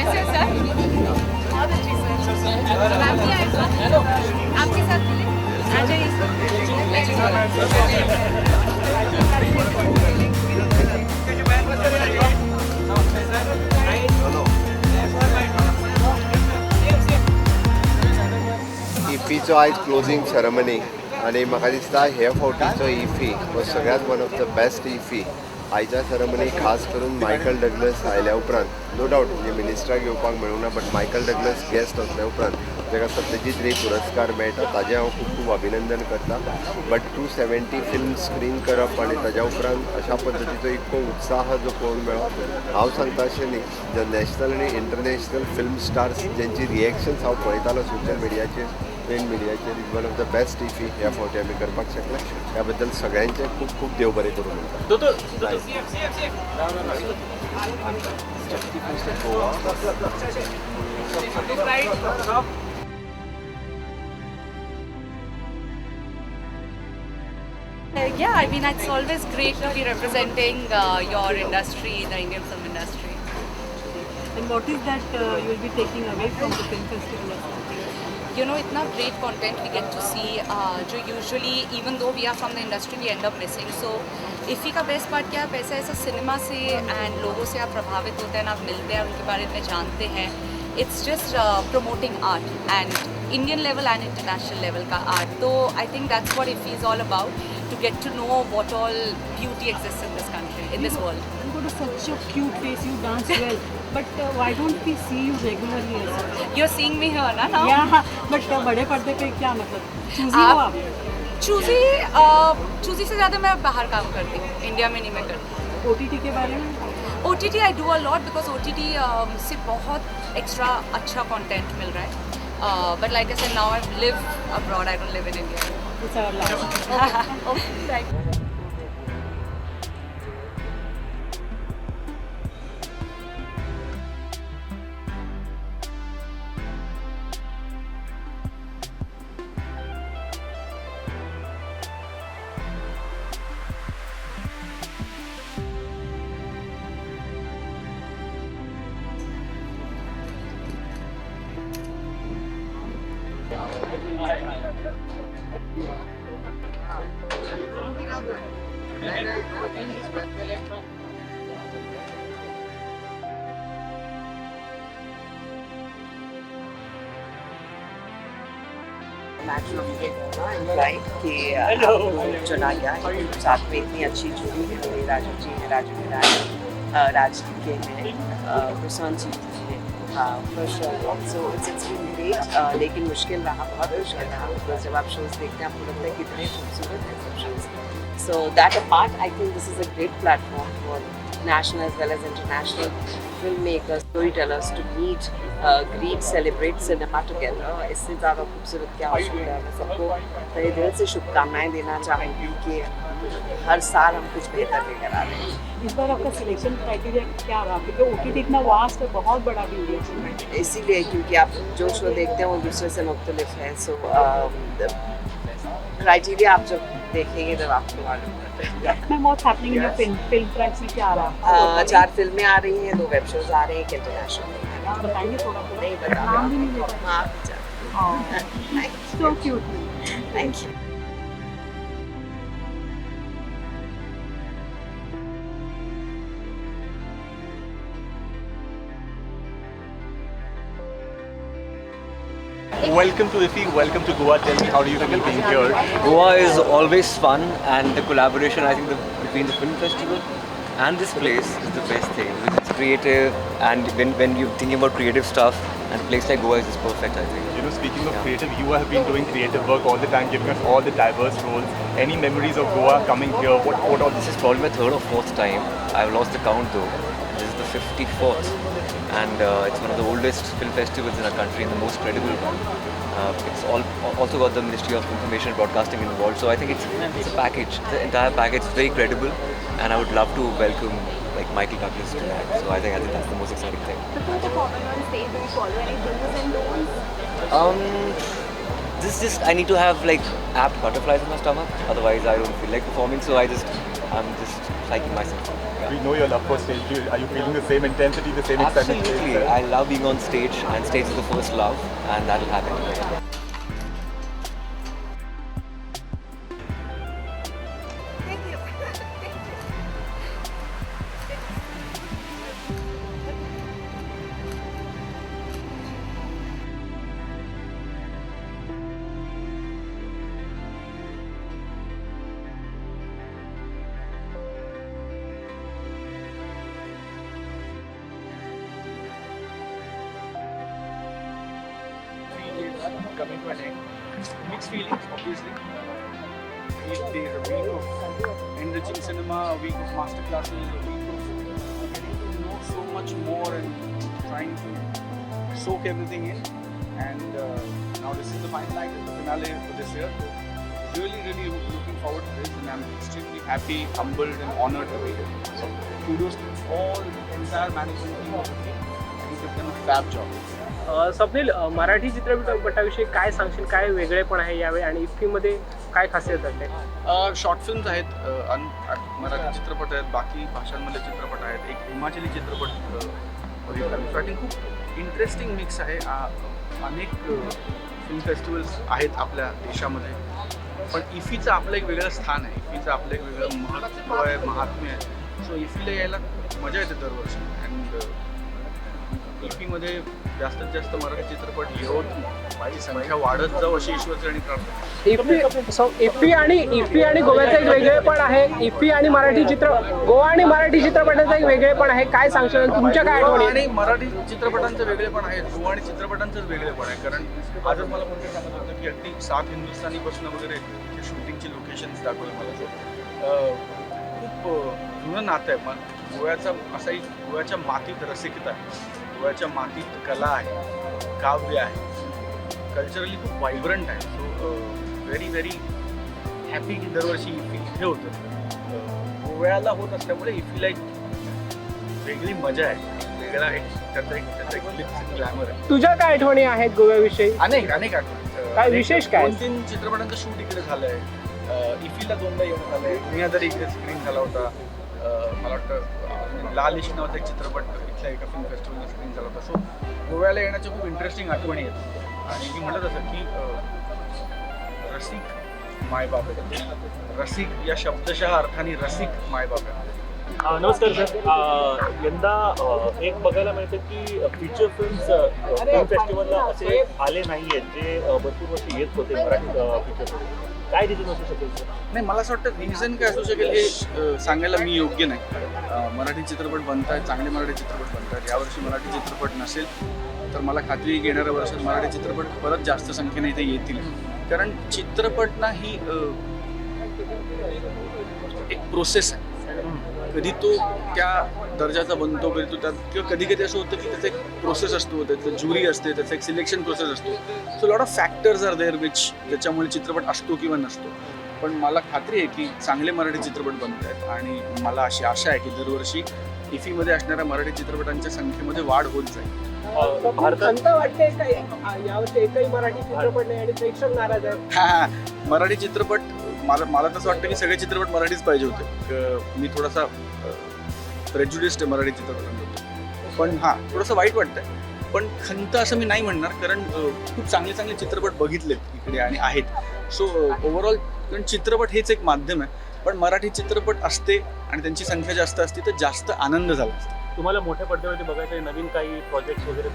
कैसे हो सर? बहुत अच्छी सर। मैम भी आए सर? आपके साथ मिले? आ जाइए इफीचो आयज क्लोजिंग सेरेमनी आणि म्हाका दिसता हे फावटीचो इफी हो सगळ्यात one of the best IFFI. आयच्या सेरेमनी खास करून मायकल डगलस आयल्या उपरांत नो डावट म्हणजे मिनिस्टराक येवपाक मेळूंक ना, बट मायकल डगलस गेस्ट असल्या उपरांत जाका सत्यजीत रे पुरस्कार मेळटा ताजें हांव खूब खूब अभिनंदन करता. बट 270 फिल्म स्क्रीन करप आनी ताज्या उपरांत अशा पद्दतीचो इतको उत्साह जो पळोवंक मेळ्ळो, हांव सांगता अशें न्ही, जे नॅशनल आनी इंटरनॅशनल फिल्म स्टार्स जेंची रिएक्शन्स हांव पळयतालो सोशल मिडियाचेर, प्रिंट मिडियाचेर, is one of the best IFFI ह्या फावटी आमी करपाक शकले. त्या बद्दल सगळ्यांचे खूब खूब देव बरें करूं म्हणटा. Yeah, I mean, it's always great to be representing your industry, the Indian film industry. And what is that you will be taking away from the film festival or something? You know, इतना great content we get to see, जो usually even though we are from the industry, we end up missing. So, इफ़ी का best part क्या है, पैसा ऐसा cinema से and लोगों से आप प्रभावित होते हैं, आप मिलते हैं, उनके बारे में जानते हैं. It's just promoting art and Indian level and international level का आर्ट. तो I think that's what IFFI is all about, to get to know what all beauty exists in this country, in this world. You got such a cute face, you dance well, but why don't we see you regularly as well? You're seeing me here ना now? Yeah, but बड़े पर्दे पे क्या मतलब choosy हो आप? Choosy से ज़्यादा मैं बाहर काम करती हूँ, इंडिया में नहीं मैं करती. OTT के बारे में? OTT I do a lot because OTT से बहुत एक्स्ट्रा अच्छा कंटेंट मिल रहा है. But like I said, now I live abroad, I don't live in India. It's our life. Okay, right. Right कि आपको चुना गया है. साथ में इतनी अच्छी जोड़ी है, मेरी राजू जी हैं, राजू के राज के हैं, प्रशांत जी हैं. सो इट्स बीन ग्रेट, लेकिन मुश्किल रहा, बहुत मुश्किल रहा, बिकॉज जब आप शोज देखते हैं आपको लगता है कितने खूबसूरत हैं सब shows. So that apart I think this is a great platform for national as well as international filmmakers, storytellers to meet, greet, celebrate cinema together. इससे ज़्यादा खूबसूरत क्या हो सकता है. मैं सबको तहे दिल से शुभकामनाएं देना चाहूँगी कि हर साल हम कुछ बेहतर लेकर आ रहे हैं. इस बार आपका सिलेक्शन क्राइटेरिया क्या रहा, क्योंकि OTT इतना वास्ट है, बहुत बड़ा मीडिया है. इसीलिए क्योंकि आप जो शो देखते हैं वो दूसरे से मुख्तलिफ है. सो क्राइटेरिया आप जब देखेंगे तब आपको मालूम होगा. Ma'am what's happening in your film front में क्या आ रहा है? 4 फिल्में आ रही हैं, 2 वेब शोज आ रहे हैं, एक इंटरनेशनल. बताइए थोड़ा थोड़ा. नहीं बता नाम भी नहीं लेते. हाँ आप जानते. So cute. Thank you. Welcome to IFFI, welcome to Goa. Tell me, how do you feel being here? Goa is always fun, and the collaboration, I think, between the film festival and this place is the best thing. It's creative, and when you're thinking about creative stuff, and a place like Goa is just perfect, I think. You know, speaking of creative, you have been doing creative work all the time, giving us all the diverse roles. Any memories of Goa coming here? What all This is probably my 3rd or 4th time. I've lost the count though. This is the 54th, and it's one of the oldest film festivals in our country and the most credible one. It's also got the Ministry of Information and Broadcasting involved, so I think it's a package. The entire package is very credible, and I would love to welcome like Michael Douglas to that. So I think that's the most exciting thing. Before the performing on stage, do you follow any do's and don'ts? This is just, I need to have like apt butterflies in my stomach, otherwise I don't feel like performing. So I'm just psyching myself out. Yeah. We know your love for stage. Are you feeling the same intensity, the same excitement? Absolutely. I love being on stage, and stage is the first love, and that will happen today. Coming to an end. Mixed feelings, obviously. 8 days, a week of enriching cinema, a week of master classes, a week of getting to know so much more and trying to soak everything in. And now this is the final act, the finale for this year. Really, really looking forward to this, and I'm extremely happy, humbled, and honored to be here. So kudos to all the entire management team of the team. I think they've done a fab job. Swapnil, Marathi चित्रपटाविषयी काय सांगशील? काय वेगळेपण आहे यावेळी आणि इफ्फीमध्ये काय खासियत आहे? शॉर्ट फिल्म्स आहेत, मराठी चित्रपट आहेत, बाकी भाषांमधले चित्रपट आहेत, एक हिमाचली चित्रपट बघितला. सो आय थिंक खूप इंटरेस्टिंग मिक्स आहे. अनेक फिल्म फेस्टिवल्स आहेत आपल्या देशामध्ये, पण इफीचं आपलं एक वेगळं स्थान आहे, इफीचं आपलं एक वेगळं महत्त्व आहे, महात्म्य आहे. सो इफीला यायला मजा येते दरवर्षी. अँड इफीमध्ये जास्तीत जास्त मराठी चित्रपट येऊन माझी संख्या वाढत जाऊ अशी ईश्वरचरणी प्रार्थना. इफ्फी आणि गोव्याचं एक वेगळेपण आहे. इफ्फी आणि गोवा आणि मराठी चित्रपटाचं एक वेगळेपण आहे. काय सांगशील? तुमच्या काय आठवणी? आणि मराठी चित्रपटांचं वेगळेपण आहे, गोवा आणि चित्रपटांचंच वेगळेपण आहे. कारण आजच मला कोणतं सांगत होतं की अगदी 7 हिंदुस्थानीपासून वगैरे शूटिंगची लोकेशन्स दाखवली मला. खूप जुनं नातं आहे. पण गोव्याचा असाही गोव्याच्या मातीत रसिकता आहे, गोव्याच्या मातीत कला आहे, काव्य आहे, कल्चरली खूप व्हायब्रंट आहे. सो व्हेरी व्हेरी हॅपी की दरवर्षी इफी इथे होतं. गोव्याला होत असल्यामुळे इफीला एक वेगळी मजा आहे, वेगळा एक त्याचा एक ग्लॅमर आहे. तुझ्या काय आठवणी आहेत गोव्याविषयी? अनेक आठवणी. काय विशेष काय? 2-3 चित्रपटांचं शूट इकडे झालंय. इफीला 2दा येऊन झालंय. दुनियादारी इकडे स्क्रीन झाला होता. मला वाटतं लाल इश्क नावाचा एक चित्रपट इथल्या एका फिल्म फेस्टिवलला स्क्रीन झाला होता. सो गोव्याला येण्याच्या खूप इंटरेस्टिंग आठवणी आहेत. आणि मी म्हणत असं की रसिक मायबाप आहे. रसिक या शब्दशः अर्थाने रसिक मायबाप आहे. नमस्कार सर. यंदा एक बघायला मिळतं की फीचर फिल्म फेस्टिवलला असे आले नाही आहेत जे भरपूर वर्ष येत होते मराठी फीचर फिल्म. काय रिझन असू शकेल सर? नाही, मला असं वाटतं रिझन काय असू शकेल हे सांगायला मी योग्य नाही. मराठी चित्रपट बनत आहेत, चांगले मराठी चित्रपट बनत आहेत. यावर्षी मराठी चित्रपट नसेल तर मला खात्री आहे की येणाऱ्या वर्षात मराठी चित्रपट परत जास्त संख्येने इथे येतील. कारण चित्रपट ना ही एक प्रोसेस आहे. कधी तो त्या दर्जाचा बनतो, कधी तो त्यात, किंवा कधी कधी असं होतं की त्याचा एक प्रोसेस असतो, त्याचं ज्युरी असते, त्याचा एक सिलेक्शन प्रोसेस असतो. So lot of factors are there which त्याच्यामुळे चित्रपट असतो किंवा नसतो. पण मला खात्री आहे की चांगले मराठी चित्रपट बनत आहेत आणि मला अशी आशा आहे की दरवर्षी इफीमध्ये असणाऱ्या मराठी चित्रपटांच्या संख्येमध्ये वाढ होत जाईल. खंत वाटते यावर्षी एकही मराठी चित्रपट नाही आणि प्रेक्षक नाराज आहेत? मराठी चित्रपट मला तसं वाटतं की सगळे चित्रपट मराठीच पाहिजे होते. मी थोडासा प्रेज्युडिस्ड आहे मराठी चित्रपटांबद्दल. पण थोडंसं वाईट वाटतंय. पण खंत असं मी नाही म्हणणार, कारण खूप चांगले चांगले चित्रपट बघितलेत इकडे आणि आहेत. सो ओव्हरऑल कारण चित्रपट हेच एक माध्यम आहे, पण मराठी चित्रपट असते आणि त्यांची संख्या जास्त असते तर जास्त आनंद झाला असता. तुम्हाला मोठ्या पडद्यावरती बघायचं नवीन काही प्रोजेक्ट वगैरे?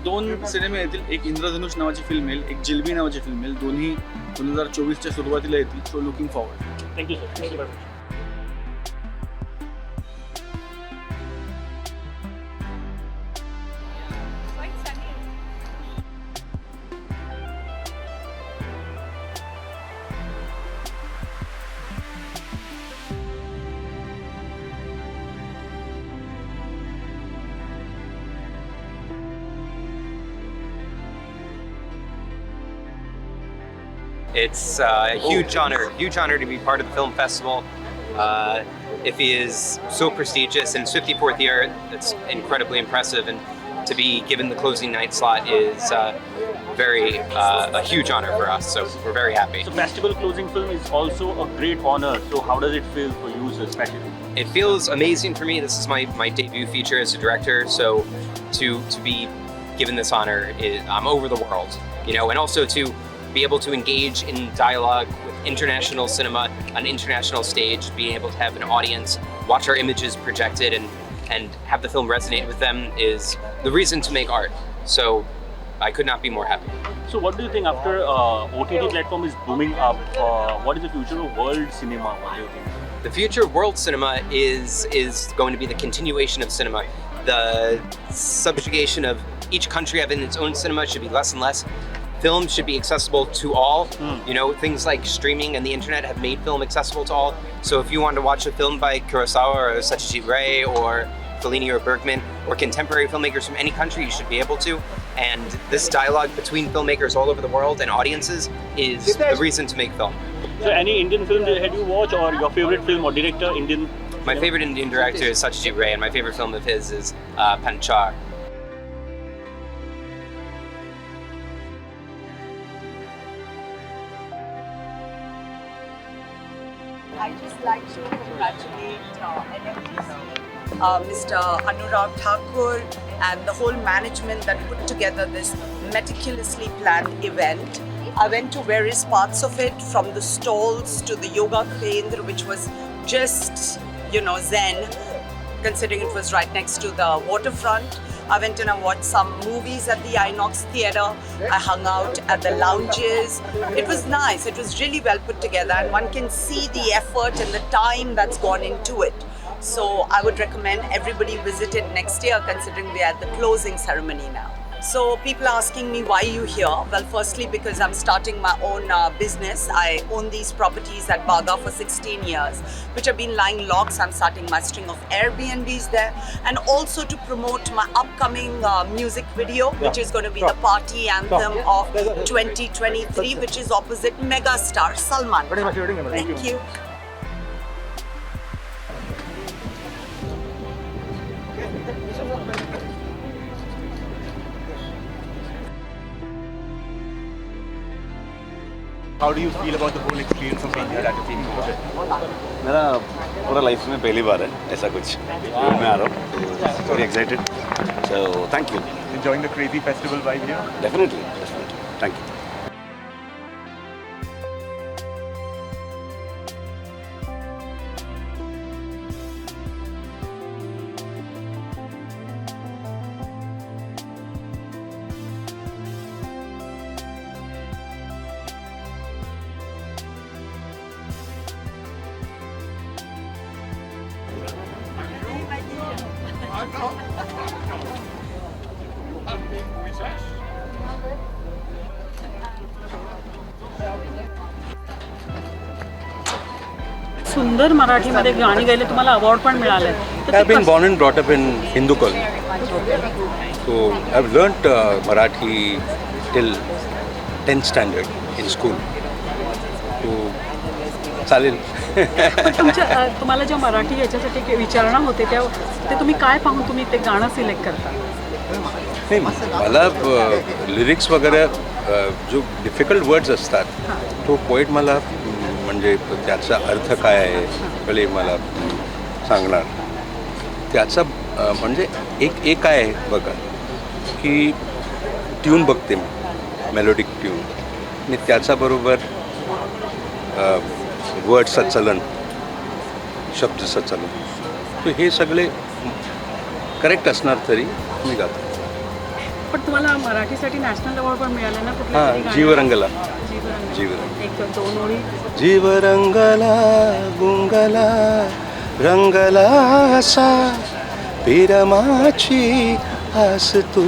2 सिनेमे येतील. एक इंद्रधनुष नावाची फिल्म येईल, एक जिलबी नावाची फिल्म येईल. दोन्ही 2024च्या सुरुवातीला येतील. So looking forward. Thank you sir. Thank you very much. It's a huge honor to be part of the film festival. IFFI is so prestigious, and its 54th year, it's incredibly impressive, and to be given the closing night slot is a huge honor for us, so we're very happy. So festival closing film is also a great honor, so how does it feel for you especially? it feels amazing for me. This is my debut feature as a director, so to be given this honor, I'm over the world, you know, and also to be able to engage in dialogue with international cinema, an international stage, being able to have an audience, watch our images projected and have the film resonate with them is the reason to make art. So I could not be more happy. So what do you think after OTT platform is booming up? What is the future of world cinema? What do you think? The future of world cinema is going to be the continuation of cinema. The subjugation of each country having its own cinema should be less and less. Film should be accessible to all. You know, things like streaming and the internet have made film accessible to all. So if you want to watch a film by Kurosawa or Satyajit Ray or Fellini or Bergman or contemporary filmmakers from any country, you should be able to. And this dialogue between filmmakers all over the world and audiences is the reason to make film. So any Indian film that you watch, or your favorite film or director, Indian? My favorite Indian director is Satyajit Ray, and my favorite film of his is Panchar. I just like to congratulate NMTC, Mr. Anurag Thakur and the whole management that put together this meticulously planned event. I went to various parts of it, from the stalls to the yoga kendra, which was just, you know, zen, considering it was right next to the waterfront. I went and I watched some movies at the Inox Theatre. I hung out at the lounges. It was nice. It was really well put together, and one can see the effort and the time that's gone into it. So I would recommend everybody visit it next year, considering we are at the closing ceremony now. So people are asking me, why are you here? Well, firstly, because I'm starting my own business. I own these properties at Baga for 16 years, which have been lying locked. I'm starting my string of Airbnbs there. And also to promote my upcoming music video, which is going to be the party anthem of 2023, which is opposite megastar Salman. Thank you. How do you feel about the whole experience of being here at the film festival? मेरा पूरा life में पहली बार है ऐसा कुछ film में आ रहा हूँ. Very excited. So thank you. Enjoying the crazy festival vibe here? Definitely. Thank you. सुंदर मराठीमध्ये गाणी गायले, तुम्हाला अवॉर्ड पण मिळाले. I've been born and brought up in Hindu colony. So I've learnt Marathi till 10th standard in school. So चालेल. तुम्हाला ज्या मराठी याच्यासाठी विचारणा होते ते तुम्ही काय पाहून तुम्ही ते गाणं सिलेक्ट करता? नाही, मला लिरिक्स वगैरे जो डिफिकल्ट वर्ड्स असतात तो पोएट मला म्हणजे त्याचा अर्थ काय आहे पहिले मला सांगणार. त्याचा म्हणजे एक आहे बघा की ट्यून बघते मी, मेलोडिक ट्यून, आणि त्याच्याबरोबर वर्डचं चलन, शब्दचं चलन, तर हे सगळे करेक्ट असणार तरी मी गातो. पण तुम्हाला मराठीसाठी नॅशनल अवॉर्ड पण मिळाला ना? हां, जीवरंगला. एक दोन ओळी. जीव रंगला गुंगला रंगला असा पिरमाची आस तू.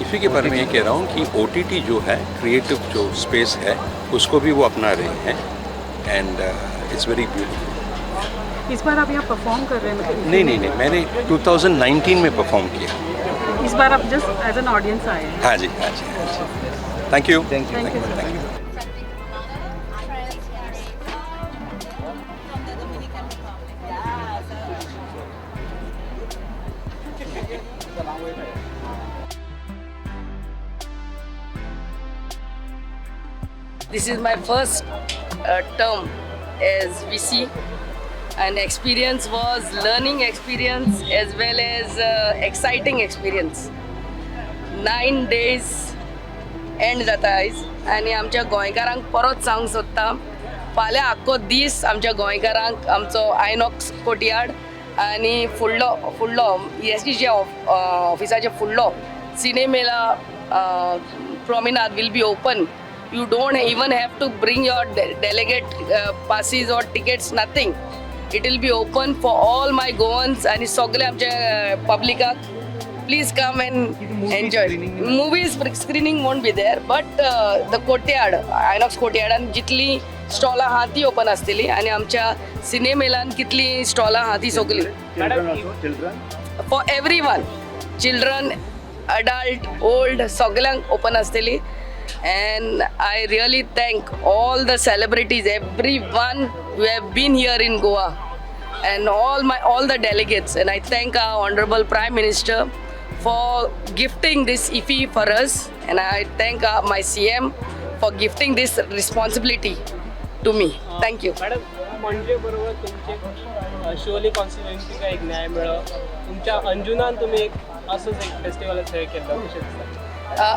इसी के बारे में ये कह रहा हूँ कि OTT जो है, क्रिएटिव जो स्पेस है, उसको भी वो अपना रहे हैं, एंड इट्स वेरी ब्यूटीफुल. इस बार आप यहाँ परफॉर्म कर रहे हैं? मतलब नहीं, मैंने 2019 में परफॉर्म किया. इस बार आप जस्ट एज एन ऑडियंस आए हैं? हाँ जी. Thank you. This is my first term as VC. And experience was learning experience as well as exciting experience. 9 days and जाता आयज आनी आमच्या गोंयकारांक परत सांगूंक सोदता फाल्यां आख्खो दीस आमच्या गोंयकारांक आमचो आयनॉक्स कोर्टयार्ड आनी फुडलो ESTच्या ऑफिसाचे फुडलो सिनेमेला promenade will be open. You don't even have to bring your delegate passes or tickets, nothing. It will be open for all my Goans and सगळे आमच्या public. Please come and enjoy. Movies screening won't be there, but the courtyard, Inox courtyard, and जितली स्टॉलां आहा ती open आसतली आनी आमच्या सिनेमेलान कितली स्टॉलां आहा ती सगळी for everyone, children, adult, old सगळ्यांक ओपन आसतली. And I really thank all the celebrities, everyone who have been here in Goa, and all the delegates. And I thank our Honorable Prime Minister for gifting this IFFI for us. And I thank my CM for gifting this responsibility to me. Thank you. Madam म्हणजे बरोबर तुमचे शिवोली कॉन्स्टिट्युएन्सीका एक न्याय मेळ्ळो. तुमच्या अंजुनान तुम्ही एक असंच एक फेस्टिवल हे केलं कशें दिसता?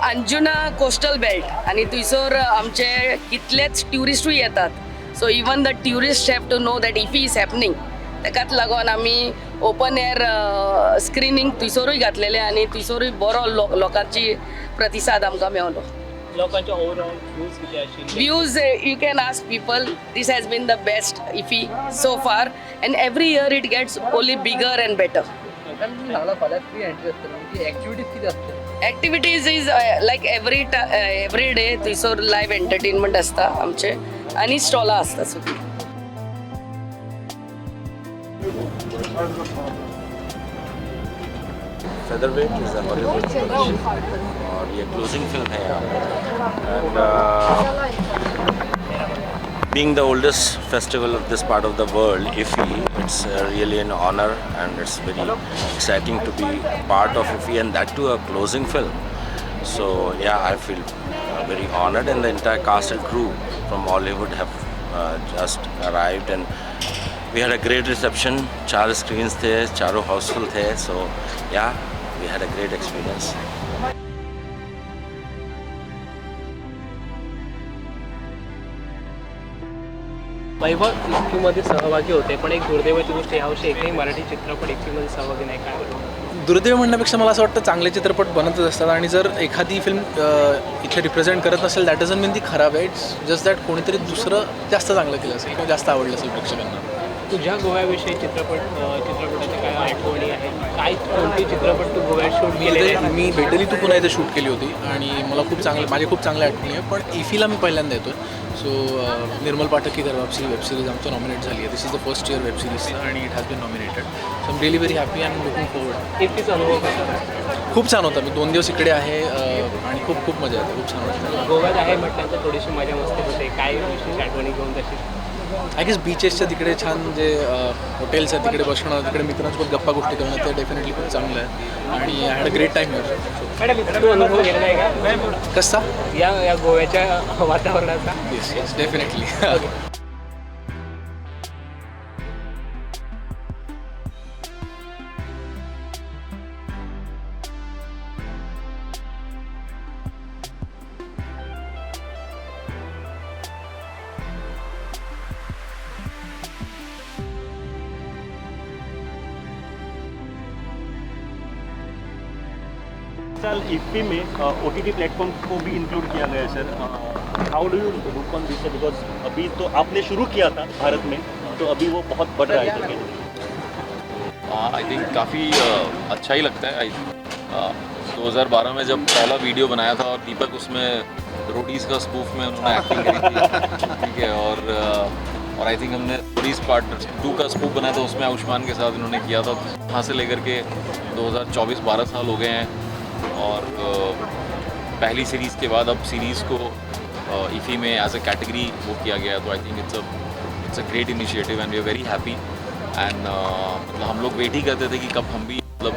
अंजुना कोस्टल बेल्ट आणि थंयसर आमचे कितलेच ट्युरिस्टूय येतात. So even the tourist have to know that IFFI is happening. ताकाच लागून आमी ओपन एअर स्क्रिनींग थंयसरूय घातलेलें आनी थंयसरूय बरो लोकांची प्रतिसाद आमकां मेळलो. लोकांचे ओवरऑल व्ह्यूज किती आशिल्ले? Views, you can ask people. This has been the best IFFI so far, and every year it gets only bigger and better. Activities is like every day थंयसर लायव्ह एंटरटेनमेंट आसता आमचे आनी स्टॉलां आसता सगळीं. Featherweight is a Hollywood production और ये closing film है यहाँ and being the oldest festival of this part of the world, IFFI, it's really an honor and it's very exciting to be part of IFFI and that too a closing film. So yeah, I feel very honored and the entire cast and crew from Hollywood have just arrived and we had a great reception. 4 screens थे, चारों हाउसफुल थे. So yeah, we had a great experience. वैभव IFFIमध्ये सहभागी होते पण एक दुर्दैवाची गोष्ट यावर्षी एकही मराठी चित्रपट IFFIमध्ये सहभागी नाही. काय दुर्दैव म्हणण्यापेक्षा मला असं वाटतं चांगले चित्रपट बनतच असतात आणि जर एखादी फिल्म इथे रिप्रेझेंट करत नसेल दॅट डझंट मीन ती खराब आहे. इट्स जस्ट दॅट कोणीतरी दुसरं जास्त चांगलं केलं असेल किंवा जास्त आवडलं असेल प्रेक्षकांना. तुझ्या गोव्याविषयी चित्रपटाच्या काय आठवणी आहेत? काय कोणते चित्रपट तू गोव्यात शूट केलेले? मी भेटली तू पुन्हा इथे शूट केली होती आणि मला माझे खूप चांगल्या आठवणी आहे. पण IFFIला मी पहिल्यांदा येतो. सो निर्मल पाठक की घरवापसी वेबसिरीज आमचं नॉमिनेट झाली आहे. This is the first year वेबसिरीजचं आणि it has been nominated. So I am really very happy and looking forward. IFFIचा अनुभव कसा? खूप छान होता. मी 2 दिवस इकडे आहे आणि खूप मजा येते. खूप छान वाटतं. गोव्यात आहे म्हटल्यानंतर थोडीशी मजा मस्ती होते. काय विशेष आठवणी घेऊन तशी? आय गेस बीचेसच्या तिकडे छान जे हॉटेल्स आहेत तिकडे बसणं, तिकडे मित्रांसोबत गप्पा गोष्टी करणं ते डेफिनेटली खूप चांगलं आहे आणि I had a great time here. Madam तू अनुभव घेतला आहे का कसा या गोव्याच्या वातावरणाचा? Yes definitely. साल IFFI में OTT प्लेटफॉर्म को भी इंक्लूड किया गया है sir. How do you look on this? Because अभी तो आपने शुरू किया था भारत में तो अभी वो बहुत बढ़ रहा है. आई थिंक काफ़ी अच्छा ही लगता है. 2012 में जब पहला वीडियो बनाया था और दीपक उसमें रोडीज़ का स्पूफ में उन्होंने एक्टिंग करी थी. ठीक है. और आई थिंक हमने रोडीज़ पार्ट 2 का स्पूफ बनाया था उसमें आयुष्मान के साथ इन्होंने किया था. वहाँ से लेकर के 2024 12 साल हो गए हैं और पहली सीरीज़ के बाद अब सीरीज़ को IFFI में एज अ कैटेगरी वो किया गया. तो I think it's a great initiative and we are very happy. And मतलब हम लोग वेट ही करते थे कि कब हम भी मतलब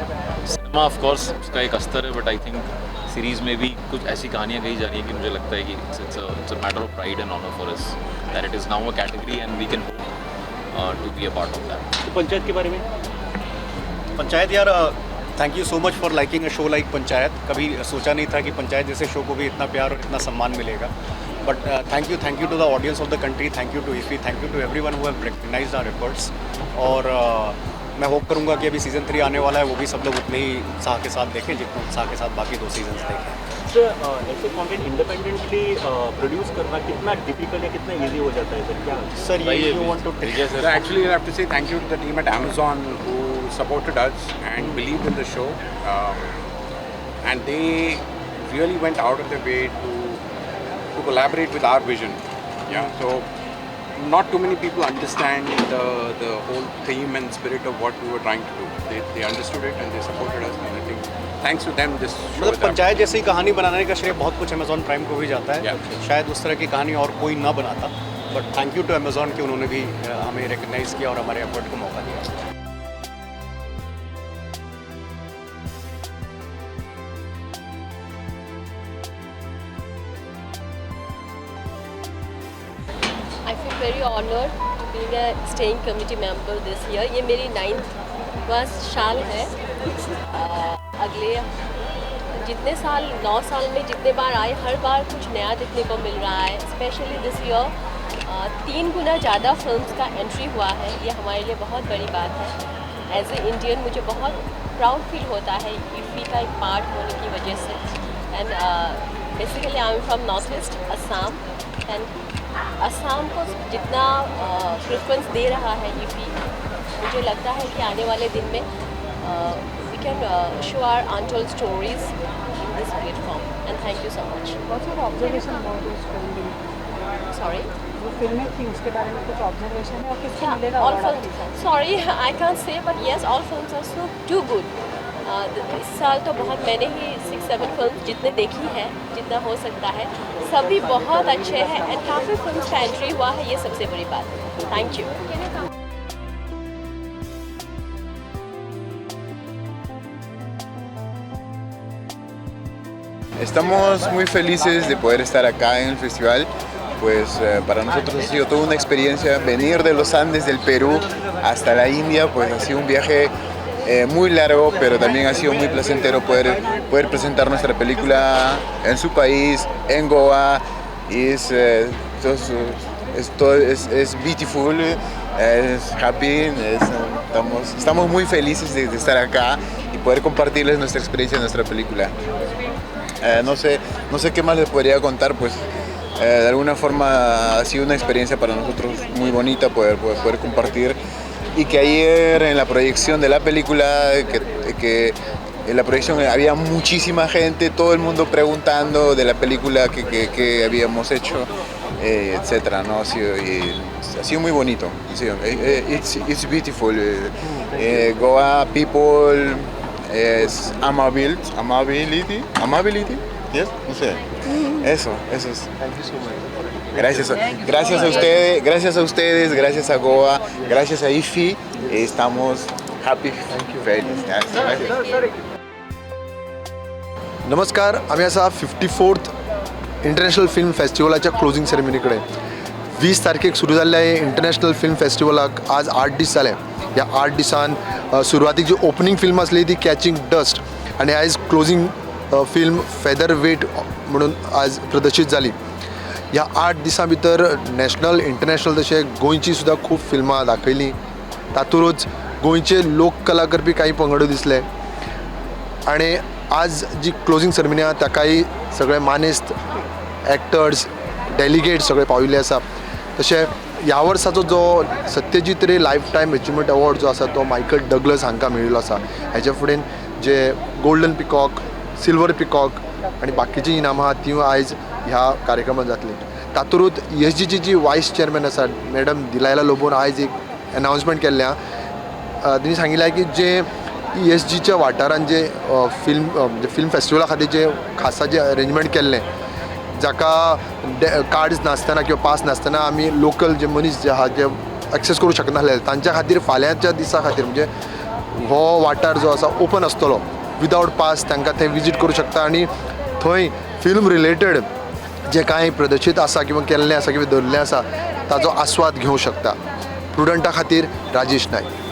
सिनेमा ऑफ कोर्स उसका एक अस्तर है बट आई थिंक सीरीज़ में भी कुछ ऐसी कहानियाँ कही जा रही हैं कि मुझे लगता है कि it's a matter of pride and honour for us that it is now a category and we can hope to be a part of that. तो पंचायत के बारे में? पंचायत यार, thank you so much for liking a show like Panchayat. कभी सोचा नहीं था कि पंचायत जैसे शो को भी इतना प्यार और इतना सम्मान मिलेगा, but thank you to the audience of the country, thank you to IFFI, thank you to everyone who have recognised our efforts. और मैं होप करूंगा कि अभी सीज़न 3 आने वाला है, वो भी सब लोग उतने ही उत्साह के साथ देखें जितना उत्साह के साथ बाकी 2 सीजन्स देखें। सर ऐसे कंटेंट इंडिपेंडेंटली प्रोड्यूस करना कितना डिफिकल्ट है, कितना इजी हो जाता है सर? क्या सर ये you want to Actually, I have to say thank you to the team at Amazon who supported us and believed in the show, and they really went out of their way to collaborate with our vision. Yeah, so not too many people understand the whole theme and spirit of what we were trying to do. They understood it and they supported us, and I think thanks to them this show मतलब is panchayat जैसी कहानी बनाने का श्रेय बहुत कुछ Amazon prime को भी जाता है। शायद उस तरह की कहानी और कोई ना बनाता, but thank you to Amazon कि उन्होंने भी हमें रिकग्नाइज़ किया और हमारे एफर्ट को मौका दिया। I feel very honored to being a staying committee member this year. ये मेरी 9th साल है। अगले जितने साल 9 साल में जितने बार आए, हर बार कुछ नया देखने को मिल रहा है। स्पेशली दिस ईयर 3 गुना ज़्यादा फिल्म्स का एंट्री हुआ है, ये हमारे लिए बहुत बड़ी बात है। एज ए इंडियन मुझे बहुत प्राउड फील होता है ईफी का एक पार्ट होने की वजह से। And basically I am from north east Assam, and Assam को जितना प्रेफरेंस दे रहा है ईफी, मुझे लगता है कि आने वाले दिन में we can show our untold stories in this platform. And thank you so much. What's your observation about this film? Sorry, जो फिल्में थी उसके बारे में कुछ ऑब्जर्वेशन है और किसको मिलेगा all award? films, sorry I can't say, but yes, all films are so too good. इस साल तो बहुत, मैंने ही 6-7 फिल्म जितने देखी हैं, जितना हो सकता है, सभी बहुत अच्छे हैं एंड काफ़ी फिल्म का एंट्री हुआ है, ये सबसे बड़ी बात है। Thank you. Estamos muy felices de poder estar acá en el festival, pues para nosotros ha sido toda una experiencia venir de los Andes del Perú hasta la India, pues ha sido un viaje muy largo, pero también ha sido muy placentero poder presentar nuestra película en su país, en Goa, y es beautiful, es happy, estamos muy felices de estar acá y poder compartirles nuestra experiencia en nuestra película. No sé qué más les podría contar, pues de alguna forma ha sido una experiencia para nosotros muy bonita poder compartir, y que ayer en la proyección de la película, que en la proyección había muchísima gente, todo el mundo preguntando de la película que habíamos hecho, etcétera, ¿no? Ha sido muy bonito. It's beautiful. Goa people es amability, yes, no sé. Eso es. Thank you so much. Gracias a ustedes, gracias a Goa, gracias a IFI, estamos happy, feliz. नमस्कार, आम्ही असा 54th international film फेस्टिवलाच्या closing सेरेमनीकडे 20 तारखेक सुरू जाल्ल्या हे international film फेस्टिवलाक आज 8 दीस जाले। ह्या 8 दिसान सुरवातीक जी ओपनिंग फिल्म आसली ती कॅचिंग डस्ट, आनी आयज क्लोजिंग फिल्म फेदर वेट म्हणून आज प्रदर्शीत जाली। ह्या 8 दिसां भितर नॅशनल इंटरनॅशनल तशें गोंयची सुद्दां खूब फिल्मां दाखयलीं। तातूंतच गोंयचे लोक कला करपी काही पंगड दिसले, आनी आज जी क्लोजिंग सेरेमनी आहा ताकाय सगळे मानेस्त एक्टर्स, डेलिगेट्स सगळे पाविल्ले आसा। तशें ह्या वर्साचो जो सत्यजीत रे लायफ टायम अचिवमेंट अवॉर्ड जो आसा तो मायकल डगलस हांकां मेळिल्लो आसा। हेच्या फुडें जे गोल्डन पिकॉक, सिल्वर पिकॉक आनी बाकीची इनामां आहा ती आयज ह्या कार्यक्रमांत जातली। तातूंत ESGची जी वायस चेअरमॅन आसा मॅडम दिलायला लोबोन आयज एक अनाउन्समेंट केल्लें आहा। तिणी सांगिल्लें की जे ESGच्या वाठारान जे फिल्म फेस्टिवला खातीर जे खासा जे अरेंजमेंट केल्लें, जाका कार्ड्स नासतना किंवा पास नासतना आमी लोकल जे मनीस जे आहा जे एक्सेस करूं शकनासले तांच्या खातीर फाल्यांच्या दिसा खातीर म्हणजे हो वाठार जो आसा ओपन आसतलो, विदावट पास तांकां थंय विजीट करूं शकता आनी थंय फिल्म रिलेटेड जे कांय प्रदर्शीत आसा किंवा केल्लें आसा किंवा दवरलें आसा ताचो आस्वाद घेवंक शकता. प्रुडंटा खातीर राजेश नायक.